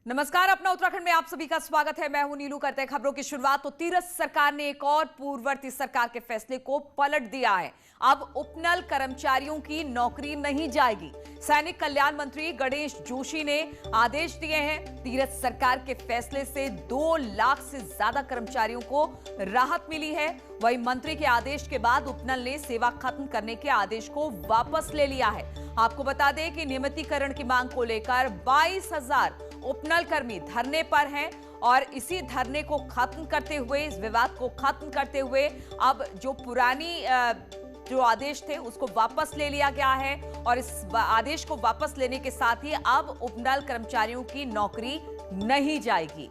नमस्कार, अपना उत्तराखंड में आप सभी का स्वागत है। मैं हूं नीलू। करते हैं खबरों की शुरुआत। तो तीरथ सरकार ने एक और पूर्ववर्ती सरकार के फैसले को पलट दिया है। अब उपनल कर्मचारियों की नौकरी नहीं जाएगी। सैनिक कल्याण मंत्री गणेश जोशी ने आदेश दिए हैं। तीरथ सरकार के फैसले से 2 लाख से ज्यादा कर्मचारियों को राहत मिली है। वहीं मंत्री के आदेश के बाद उपनल ने सेवा खत्म करने के आदेश को वापस ले लिया है। आपको बता दें कि नियमितीकरण की मांग को लेकर 22,000 उपनल कर्मी धरने पर हैं और इसी धरने को खत्म करते हुए, इस विवाद को खत्म करते हुए अब जो पुरानी जो आदेश थे उसको वापस ले लिया गया है और इस आदेश को वापस लेने के साथ ही अब उपनल कर्मचारियों की नौकरी नहीं जाएगी।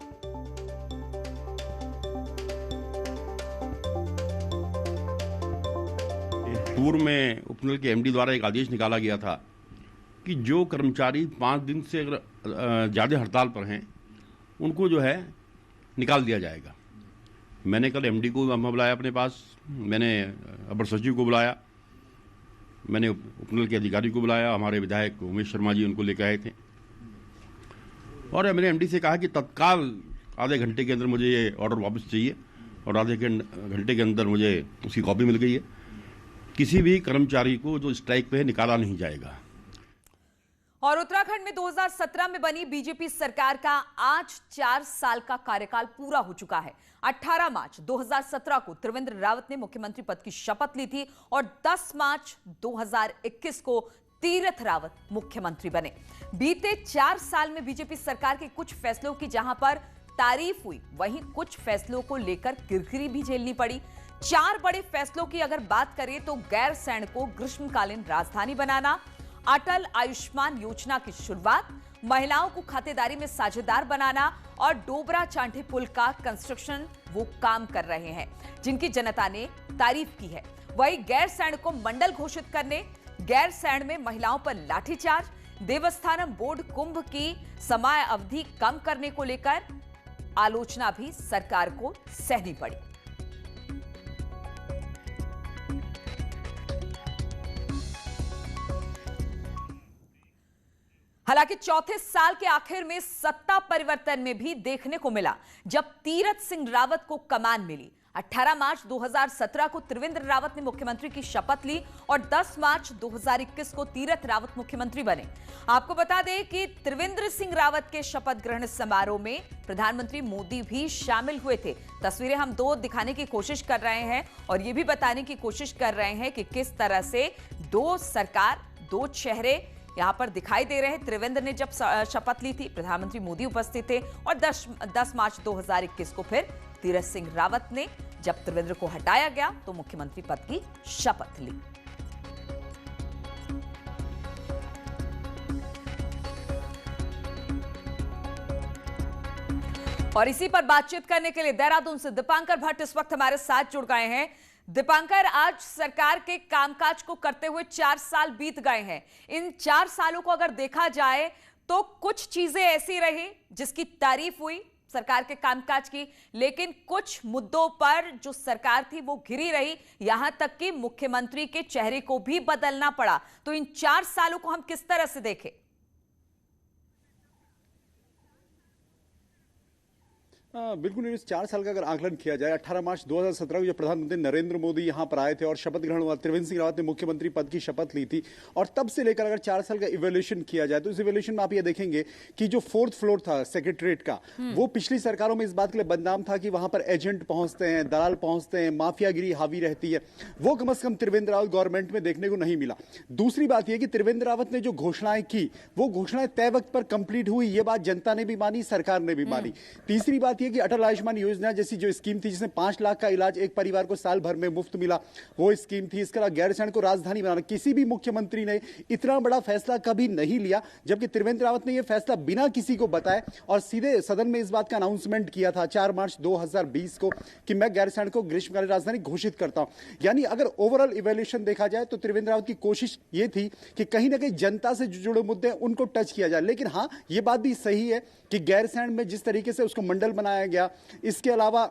पूर्व में उपनल के एमडी द्वारा एक आदेश निकाला गया था कि जो कर्मचारी 5 दिन से ज़्यादा हड़ताल पर हैं उनको जो है निकाल दिया जाएगा। मैंने कल एमडी को बुलाया अपने पास, मैंने अपर सचिव को बुलाया, मैंने उपनल के अधिकारी को बुलाया, हमारे विधायक उमेश शर्मा जी उनको लेकर आए थे और मैंने एमडी से कहा कि तत्काल आधे घंटे के अंदर मुझे ये ऑर्डर वापस चाहिए और आधे घंटे के अंदर मुझे उसकी कॉपी मिल गई है। किसी भी कर्मचारी को जो स्ट्राइक पे है निकाला नहीं जाएगा। और उत्तराखंड में 2017 में बनी बीजेपी सरकार का आज 4 साल का कार्यकाल पूरा हो चुका है। 18 मार्च 2017 को त्रिवेंद्र रावत ने मुख्यमंत्री पद की शपथ ली थी और 10 मार्च 2021 को तीरथ रावत मुख्यमंत्री बने। बीते 4 साल में बीजेपी सरकार के कुछ फैसलों की जहां पर तारीफ हुई, वहीं कुछ फैसलों को लेकर किरकिरी भी झेलनी पड़ी। 4 बड़े फैसलों की अगर बात करें तो गैर सैनिकों ग्रीष्मकालीन राजधानी बनाना, अटल आयुष्मान योजना की शुरुआत, महिलाओं को खातेदारी में साझेदार बनाना और डोबरा चांठी पुल का कंस्ट्रक्शन वो काम कर रहे हैं जिनकी जनता ने तारीफ की है। वहीं गैर सैनिक को मंडल घोषित करने, गैर सैनिक में महिलाओं पर लाठीचार्ज, देवस्थानम बोर्ड कुंभ की समय अवधि कम करने को लेकर आलोचना भी सरकार को सहनी पड़ी। हालांकि चौथे साल के आखिर में सत्ता परिवर्तन में भी देखने को मिला जब तीरथ सिंह रावत को कमान मिली। 18 मार्च 2017 को त्रिवेंद्र रावत ने मुख्यमंत्री की शपथ ली और 10 मार्च 2021 को तीरथ रावत मुख्यमंत्री बने। आपको बता दें कि त्रिवेंद्र सिंह रावत के शपथ ग्रहण समारोह में प्रधानमंत्री मोदी भी शामिल हुए थे। तस्वीरें हम 2 दिखाने की कोशिश कर रहे हैं और यह भी बताने की कोशिश कर रहे हैं कि किस तरह से 2 सरकार, 2 चेहरे यहां पर दिखाई दे रहे हैं। त्रिवेंद्र ने जब शपथ ली थी, प्रधानमंत्री मोदी उपस्थित थे और 10 मार्च 2021 को फिर तीरथ सिंह रावत ने जब त्रिवेंद्र को हटाया गया तो मुख्यमंत्री पद की शपथ ली। और इसी पर बातचीत करने के लिए देहरादून से दीपांकर भट्ट इस वक्त हमारे साथ जुड़ गए हैं। दीपांकर, आज सरकार के कामकाज को करते हुए 4 साल बीत गए हैं। इन 4 सालों को अगर देखा जाए तो कुछ चीजें ऐसी रही जिसकी तारीफ हुई सरकार के कामकाज की, लेकिन कुछ मुद्दों पर जो सरकार थी वो घिरी रही, यहां तक कि मुख्यमंत्री के चेहरे को भी बदलना पड़ा। तो इन 4 सालों को हम किस तरह से देखें? बिल्कुल, इस 4 साल का अगर आकलन किया जाए, 18 मार्च 2017 को जब प्रधानमंत्री नरेंद्र मोदी यहां पर आए थे और शपथ ग्रहण हुआ, त्रिवेंद्र सिंह रावत ने मुख्यमंत्री पद की शपथ ली थी और तब से लेकर अगर 4 साल का इवोल्यूशन किया जाए तो इस इवोल्यूशन में आप ये देखेंगे कि जो 4th फ्लोर था सेक्रेटरीट का, वो पिछली सरकारों में इस बात के लिए बदनाम था कि वहां पर एजेंट पहुंचते हैं, दलाल पहुंचते हैं, माफियागिरी हावी रहती है। वो कम से कम त्रिवेंद्र रावत गवर्नमेंट में देखने को नहीं मिला। दूसरी बात यह कि त्रिवेंद्र रावत ने जो घोषणाएं की वो घोषणाएं तय वक्त पर कंप्लीट हुई, ये बात जनता ने भी मानी, सरकार ने भी मानी। तीसरी बात यह कि अटल आयुष्मान योजना जैसी जो स्कीम थी जिसमें 5 लाख का इलाज एक परिवार को साल भर में मुफ्त मिला, वो स्कीम थी। इसके अलावा गैर सैनिक को राजधानी बनाना, किसी भी मुख्यमंत्री ने इतना बड़ा फैसला कभी नहीं लिया, जबकि त्रिवेंद्र रावत ने यह फैसला बिना किसी को बताए और सीधे सदन में इस बात का अनाउंसमेंट किया था 4 मार्च 2020 को कि मैं गैर सैनिक को ग्रीष्मकालीन राजधानी घोषित करता हूं। यानी अगर ओवरऑल इवैल्यूएशन देखा जाए तो त्रिवेंद्र रावत की कोशिश यह थी कि कहीं ना कहीं जनता से जुड़े मुद्दे उनको टच किया जाए। लेकिन हां, यह बात भी सही है कि गैर सैनिक में जिस तरीके से उसको मंडल बनाया गया, इसके अलावा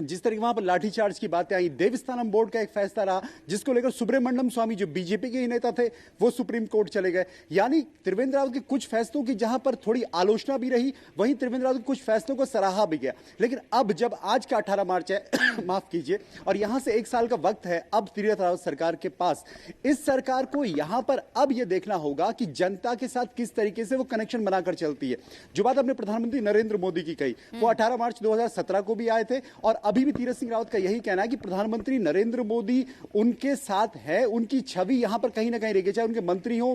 जिस तरह वहां पर लाठीचार्ज की बातें आई, देवस्थानम बोर्ड का एक फैसला रहा जिसको लेकर सुब्रमण्यम स्वामी जो बीजेपी के ही नेता थे वो सुप्रीम कोर्ट चले गए। यानी त्रिवेंद्र रावत के कुछ फैसलों की जहां पर थोड़ी आलोचना भी रही, वहीं त्रिवेंद्र रावत के कुछ फैसलों को सराहा भी गया। लेकिन अब जब आज का 18 मार्च है माफ कीजिए, और यहां से 1 साल का वक्त है अब तीरथ रावत सरकार के पास, इस सरकार को यहां पर अब यह देखना होगा कि जनता के साथ किस तरीके से वो कनेक्शन बनाकर चलती है। जो बात अपने प्रधानमंत्री नरेंद्र मोदी की कही, वो 18 मार्च 2017 को भी आए थे और अभी भी तीरथ सिंह रावत का यही कहना है कि प्रधानमंत्री नरेंद्र मोदी उनके साथ है, उनकी छवि यहां पर कहीं ना कहीं रहेगी, चाहे उनके मंत्री हो,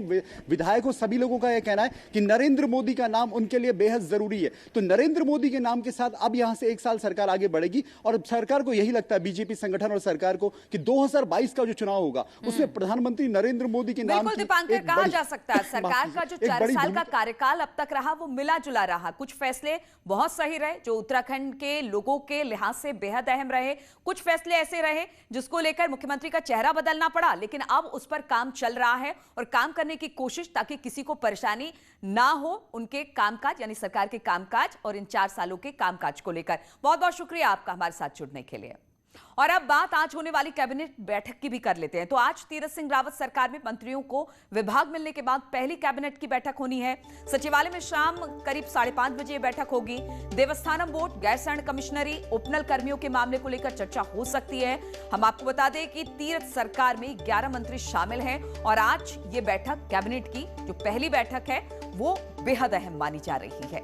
विधायक हो, सभी लोगों का यह कहना है कि नरेंद्र मोदी का नाम उनके लिए बेहद जरूरी है। तो नरेंद्र मोदी के नाम के साथ अब यहां से 1 साल सरकार आगे बढ़ेगी और सरकार को यही लगता है, बीजेपी संगठन और सरकार को, कि 2022 का जो चुनाव होगा उसमें प्रधानमंत्री नरेंद्र मोदी के नाम बिल्कुल दीपांकर, कहा जा सकता है सरकार का जो 4 साल का कार्यकाल अब तक रहा वो मिला जुला रहा। कुछ फैसले बहुत सही रहे जो उत्तराखंड के लोगों के लिहाज से बेहद अहम रहे, कुछ फैसले ऐसे रहे जिसको लेकर मुख्यमंत्री का चेहरा बदलना पड़ा, लेकिन अब उस पर काम चल रहा है और काम करने की कोशिश ताकि किसी को परेशानी ना हो उनके कामकाज यानी सरकार के कामकाज और इन 4 सालों के कामकाज को लेकर। बहुत बहुत शुक्रिया आपका हमारे साथ जुड़ने के लिए। और अब बात आज होने वाली कैबिनेट बैठक की भी कर लेते हैं। तो आज तीरथ सिंह रावत सरकार में मंत्रियों को विभाग मिलने के बाद पहली कैबिनेट की बैठक होनी है। सचिवालय में शाम करीब 5:30 बजे बैठक होगी। देवस्थानम बोर्ड, गैरसैंण कमिश्नरी, उपनल कर्मियों के मामले को लेकर चर्चा हो सकती है। हम आपको बता दें कि तीरथ सरकार में 11 मंत्री शामिल हैं और आज ये बैठक कैबिनेट की जो पहली बैठक है वो बेहद अहम मानी जा रही है।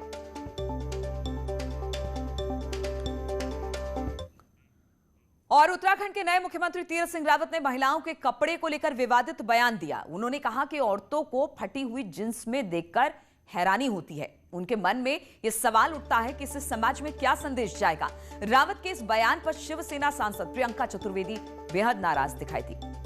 और उत्तराखंड के नए मुख्यमंत्री तीरथ सिंह रावत ने महिलाओं के कपड़े को लेकर विवादित बयान दिया। उन्होंने कहा कि औरतों को फटी हुई जींस में देखकर हैरानी होती है। उनके मन में यह सवाल उठता है कि इससे समाज में क्या संदेश जाएगा। रावत के इस बयान पर शिवसेना सांसद प्रियंका चतुर्वेदी बेहद नाराज दिखाई दी।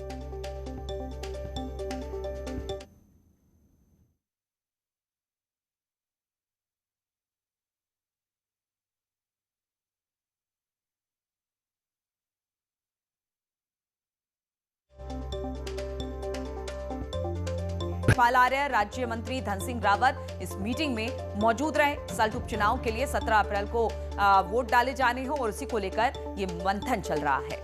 आर्य राज्य मंत्री धन सिंह रावत इस मीटिंग में मौजूद रहे। साल्ट उपचुनाव के लिए 17 अप्रैल को वोट डाले जाने हो और उसी को लेकर ये मंथन चल रहा है।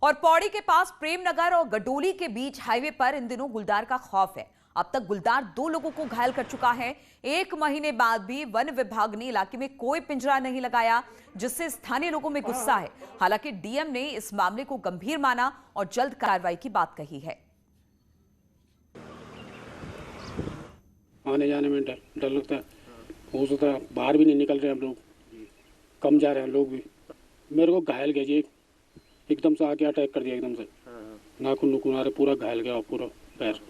और पौड़ी के पास प्रेमनगर और गडोली के बीच हाईवे पर इन दिनों गुलदार का खौफ है। अब तक गुलदार 2 लोगों को घायल कर चुका है। 1 महीने बाद भी वन विभाग ने इलाके में कोई पिंजरा नहीं लगाया, जिससे स्थानीय लोगों में गुस्सा है। हालांकि डीएम ने इस मामले को गंभीर माना और जल्द कार्रवाई की बात कही है। आने जाने में डर लगता है, हो सकता है बाहर भी नहीं निकल रहे हम लोग, कम जा रहे हैं लोग भी। मेरे को घायल गया जी, एकदम से आके अटैक कर दिया, एकदम से नाखून नुकून आ रहे, पूरा घायल गया पूरा पैर।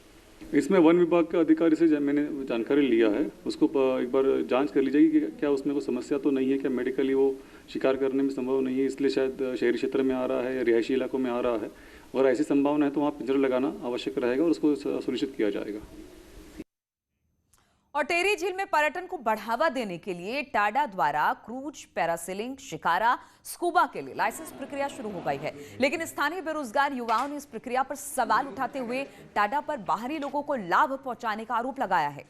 इसमें वन विभाग के अधिकारी से मैंने जानकारी लिया है, उसको एक बार जांच कर ली जाएगी कि क्या उसमें कोई समस्या तो नहीं है, क्या मेडिकली वो शिकार करने में संभव नहीं है, इसलिए शायद शहरी क्षेत्र में आ रहा है या रिहायशी इलाकों में आ रहा है। और ऐसी संभावना है तो वहाँ पिंजरा लगाना आवश्यक रहेगा और उसको सुनिश्चित किया जाएगा। और टेहरी झील में पर्यटन को बढ़ावा देने के लिए टाडा द्वारा क्रूज, पैरासेलिंग, शिकारा, स्कूबा के लिए लाइसेंस प्रक्रिया शुरू हो गई है। लेकिन स्थानीय बेरोजगार युवाओं ने इस प्रक्रिया पर सवाल उठाते हुए टाडा पर बाहरी लोगों को लाभ पहुंचाने का आरोप लगाया है।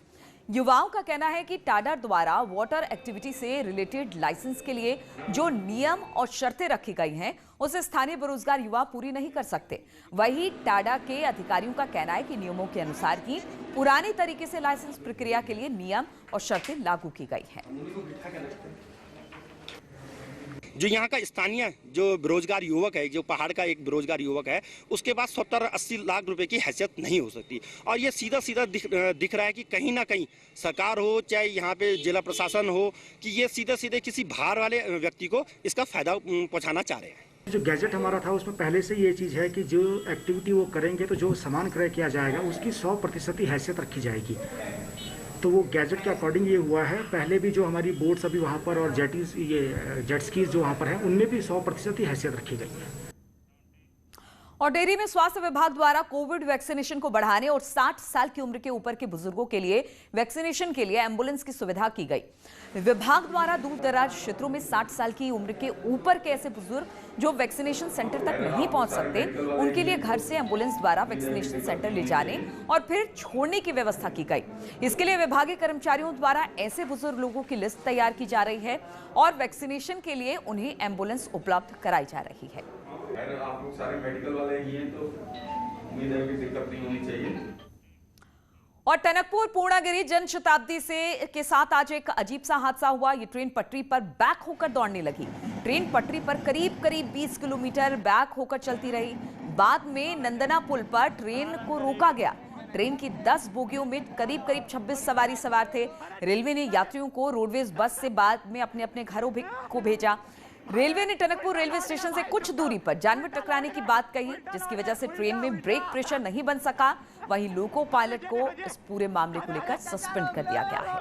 युवाओं का कहना है कि टाडा द्वारा वाटर एक्टिविटी से रिलेटेड लाइसेंस के लिए जो नियम और शर्तें रखी गई हैं उसे स्थानीय बेरोजगार युवा पूरी नहीं कर सकते। वहीं टाडा के अधिकारियों का कहना है कि नियमों के अनुसार ही पुरानी तरीके से लाइसेंस प्रक्रिया के लिए नियम और शर्तें लागू की गई हैं। जो यहाँ का स्थानीय जो बेरोजगार युवक है, जो पहाड़ का एक बेरोजगार युवक है, उसके पास 70-80 लाख रुपए की हैसियत नहीं हो सकती। और ये सीधा सीधा दिख रहा है कि कहीं ना कहीं सरकार हो चाहे यहाँ पे जिला प्रशासन हो कि ये सीधे सीधे किसी बाहर वाले व्यक्ति को इसका फायदा पहुँचाना चाह रहे हैं। जो गैजेट हमारा था उसमें पहले से ये चीज़ है कि जो एक्टिविटी वो करेंगे तो जो सामान क्रय किया जाएगा उसकी 100% ही हैसियत रखी जाएगी। तो वो गैजेट के अकॉर्डिंग ये हुआ है। पहले भी जो हमारी बोट्स अभी वहाँ पर और जेटीज, ये जेट स्कीज जो वहाँ पर हैं, उनमें भी 100% ही हैसियत रखी गई है। और डेरी में स्वास्थ्य विभाग द्वारा कोविड वैक्सीनेशन को बढ़ाने और 60 साल की उम्र के ऊपर के बुजुर्गों के लिए वैक्सीनेशन के लिए एम्बुलेंस की सुविधा की गई। विभाग द्वारा दूर दराज क्षेत्रों में 60 साल की उम्र के ऊपर के ऐसे बुजुर्ग जो वैक्सीनेशन सेंटर तक नहीं पहुंच सकते, उनके लिए घर से एम्बुलेंस द्वारा वैक्सीनेशन सेंटर ले जाने और फिर छोड़ने की व्यवस्था की गई। इसके लिए विभागीय कर्मचारियों द्वारा ऐसे बुजुर्ग लोगों की लिस्ट तैयार की जा रही है और वैक्सीनेशन के लिए उन्हें एम्बुलेंस उपलब्ध कराई जा रही है। आप लोग सारे मेडिकल वाले ही हैं, तो उम्मीद है कि दिक्कत नहीं होनी चाहिए। और टनकपुर पूर्णागिरी जन शताब्दी के साथ आज एक अजीब सा हादसा हुआ। ये ट्रेन पटरी पर बैक होकर दौड़ने लगी। ट्रेन पटरी पर करीब 20 किलोमीटर बैक होकर चलती रही। बाद में नंदना पुल पर ट्रेन को रोका गया। ट्रेन की 10 बोगियों में करीब 26 सवारी सवार थे। रेलवे ने यात्रियों को रोडवेज बस से बाद में अपने अपने घरों को भेजा। रेलवे ने टनकपुर रेलवे स्टेशन से कुछ दूरी पर जानवर टकराने की बात कही, जिसकी वजह से ट्रेन में ब्रेक प्रेशर नहीं बन सका। वहीं लोको पायलट को इस पूरे मामले को लेकर सस्पेंड कर दिया गया है।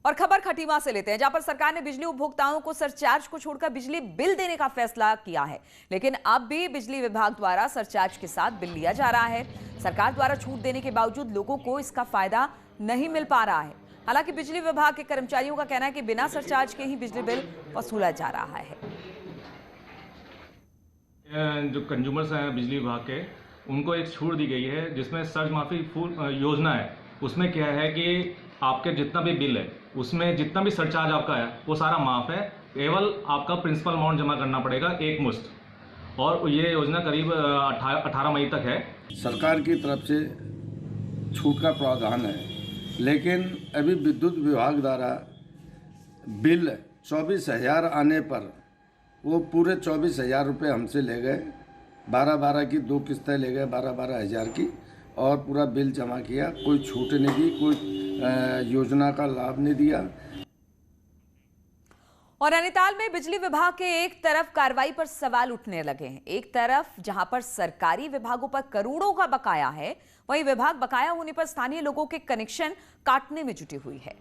और खबर खटीमा से लेते हैं, जहां पर सरकार ने बिजली उपभोक्ताओं को सरचार्ज को छोड़कर बिजली बिल देने का फैसला किया है। लेकिन अब भी बिजली विभाग द्वारा सरचार्ज के साथ बिल लिया जा रहा है। सरकार द्वारा छूट देने के बावजूद लोगों को इसका फायदा नहीं मिल पा रहा है। हालांकि बिजली विभाग के कर्मचारियों का कहना है कि बिना सरचार्ज के ही बिजली बिल वसूला जा रहा है। जो कंज्यूमर्स हैं बिजली विभाग के, उनको एक छूट दी गई है जिसमें सर्ज माफी योजना है। उसमें क्या है कि आपके जितना भी बिल है उसमें जितना भी सरचार्ज आपका है वो सारा माफ है। केवल आपका प्रिंसिपल अमाउंट जमा करना पड़ेगा एक मुश्त। और ये योजना करीब 18 मई तक है। सरकार की तरफ से छूट का प्रावधान है, लेकिन अभी विद्युत विभाग द्वारा बिल 24,000 आने पर वो पूरे 24,000 रुपये हमसे ले गए। 12 की 2 किस्तें ले गए, 12 हज़ार की, और पूरा बिल जमा किया। कोई छूट नहीं दी, कोई योजना का लाभ नहीं दिया। और नैनीताल में बिजली विभाग के एक तरफ कार्रवाई पर सवाल उठने लगे हैं। एक तरफ जहां पर सरकारी विभागों पर करोड़ों का बकाया है, वहीं विभाग बकाया होने पर स्थानीय लोगों के कनेक्शन काटने में जुटी हुई है।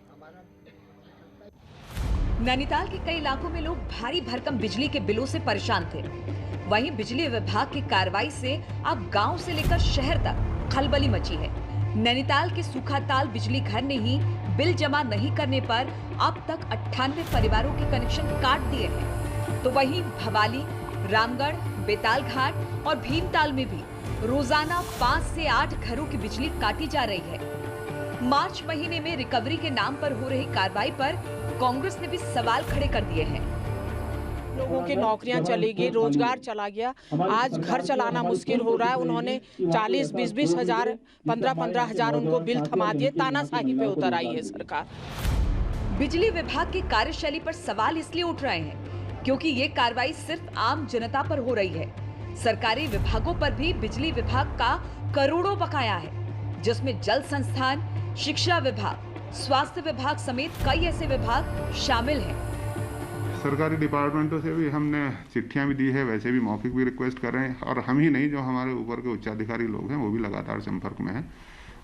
नैनीताल के कई इलाकों में लोग भारी भरकम बिजली के बिलों से परेशान थे। वहीं बिजली विभाग की कार्रवाई से अब गांव से लेकर शहर तक खलबली मची है। नैनीताल के सूखाताल बिजली घर ने ही बिल जमा नहीं करने पर अब तक 98 परिवारों के कनेक्शन काट दिए हैं। तो वहीं भवाली, रामगढ़, बेताल घाट और भीमताल में भी रोजाना 5 से 8 घरों की बिजली काटी जा रही है। मार्च महीने में रिकवरी के नाम पर हो रही कार्रवाई पर कांग्रेस ने भी सवाल खड़े कर दिए हैं। लोगों की नौकरियां चली गई, रोजगार चला गया, आज घर चलाना मुश्किल हो रहा है। उन्होंने 40-20 हजार, 15-15 हजार उनको बिल थमा दिए। तानाशाही पे उतर आई है सरकार। बिजली विभाग की कार्यशैली पर सवाल इसलिए उठ रहे हैं क्योंकि ये कार्रवाई सिर्फ आम जनता पर हो रही है। सरकारी विभागों पर भी बिजली विभाग का करोड़ों बकाया है, जिसमें जल संस्थान, शिक्षा विभाग, स्वास्थ्य विभाग समेत कई ऐसे विभाग शामिल हैं। सरकारी डिपार्टमेंटों से भी हमने चिट्ठियां भी दी है, वैसे भी मौखिक भी रिक्वेस्ट कर रहे हैं। और हम ही नहीं, जो हमारे ऊपर के उच्चाधिकारी लोग हैं वो भी लगातार संपर्क में हैं।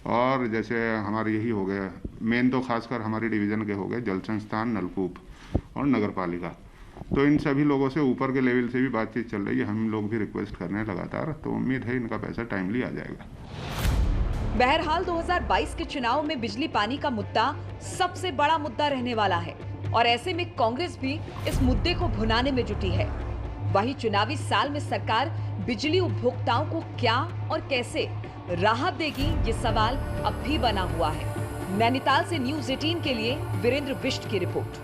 और जैसे हमारे यही हो गया, मेन तो खासकर हमारी डिवीज़न के हो गए जल संस्थान, नलकूप और नगर पालिका। तो इन सभी लोगों से ऊपर के लेवल से भी बातचीत चल रही है। हम लोग भी रिक्वेस्ट कर रहे हैं लगातार, तो उम्मीद है इनका पैसा टाइमली आ जाएगा। बहरहाल 2022 के चुनाव में बिजली पानी का मुद्दा सबसे बड़ा मुद्दा रहने वाला है और ऐसे में कांग्रेस भी इस मुद्दे को भुनाने में जुटी है। वहीं चुनावी साल में सरकार बिजली उपभोक्ताओं को क्या और कैसे राहत देगी, ये सवाल अब भी बना हुआ है। नैनीताल से न्यूज़ 18 के लिए वीरेंद्र बिष्ट की रिपोर्ट।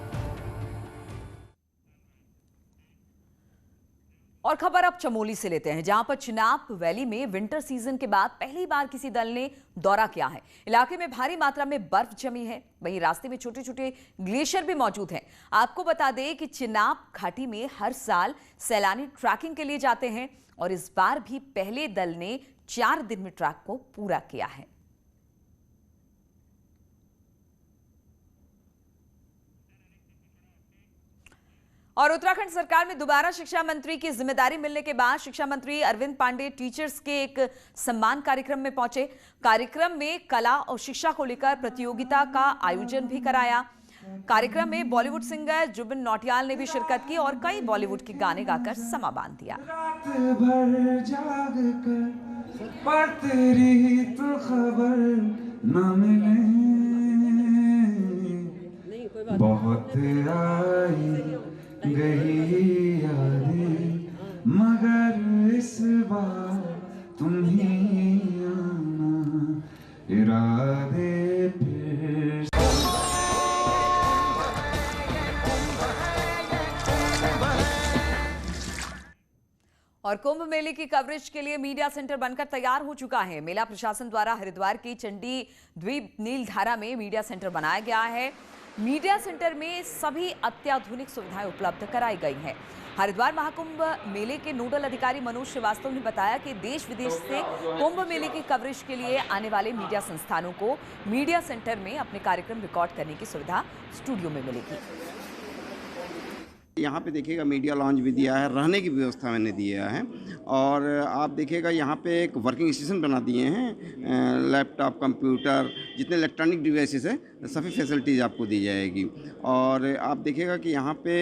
और खबर अब चमोली से लेते हैं, जहां पर चिनाब वैली में विंटर सीजन के बाद पहली बार किसी दल ने दौरा किया है। इलाके में भारी मात्रा में बर्फ जमी है, वहीं रास्ते में छोटे छोटे ग्लेशियर भी मौजूद हैं। आपको बता दें कि चिनाब घाटी में हर साल सैलानी ट्रैकिंग के लिए जाते हैं और इस बार भी पहले दल ने 4 दिन में ट्रैक को पूरा किया है। और उत्तराखंड सरकार में दोबारा शिक्षा मंत्री की जिम्मेदारी मिलने के बाद शिक्षा मंत्री अरविंद पांडे टीचर्स के एक सम्मान कार्यक्रम में पहुंचे। कार्यक्रम में कला और शिक्षा को लेकर प्रतियोगिता का आयोजन भी कराया। कार्यक्रम में बॉलीवुड सिंगर जुबिन नौटियाल ने भी शिरकत की और कई बॉलीवुड के गाने गाकर समा बांध दिया। रात भर जाग कर पर तेरी तो खबर न मिले, बहुत आई गई यादें मगर इस बार तुम ही आना, इरादे फिर और कुंभ मेले की कवरेज के लिए मीडिया सेंटर बनकर तैयार हो चुका है। मेला प्रशासन द्वारा हरिद्वार की चंडी द्वीप नीलधारा में मीडिया सेंटर बनाया गया है। मीडिया सेंटर में सभी अत्याधुनिक सुविधाएं उपलब्ध कराई गई हैं। हरिद्वार महाकुंभ मेले के नोडल अधिकारी मनोज श्रीवास्तव ने बताया कि देश विदेश से कुंभ मेले की कवरेज के लिए आने वाले मीडिया संस्थानों को मीडिया सेंटर में अपने कार्यक्रम रिकॉर्ड करने की सुविधा स्टूडियो में मिलेगी। यहाँ पे देखिएगा मीडिया लॉन्च भी दिया है, रहने की व्यवस्था मैंने दिया है और आप देखिएगा यहाँ पे एक वर्किंग स्टेशन बना दिए हैं। लैपटॉप, कंप्यूटर, जितने इलेक्ट्रॉनिक डिवाइसेस हैं सभी फैसिलिटीज़ आपको दी जाएगी। और आप देखिएगा कि यहाँ पे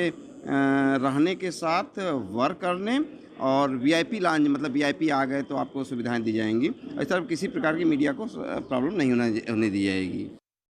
रहने के साथ वर्क करने और वीआईपी लॉन्च, मतलब वीआईपी आ गए तो आपको सुविधाएं दी जाएंगी। इस तरह किसी प्रकार की मीडिया को प्रॉब्लम नहीं होने दी जाएगी।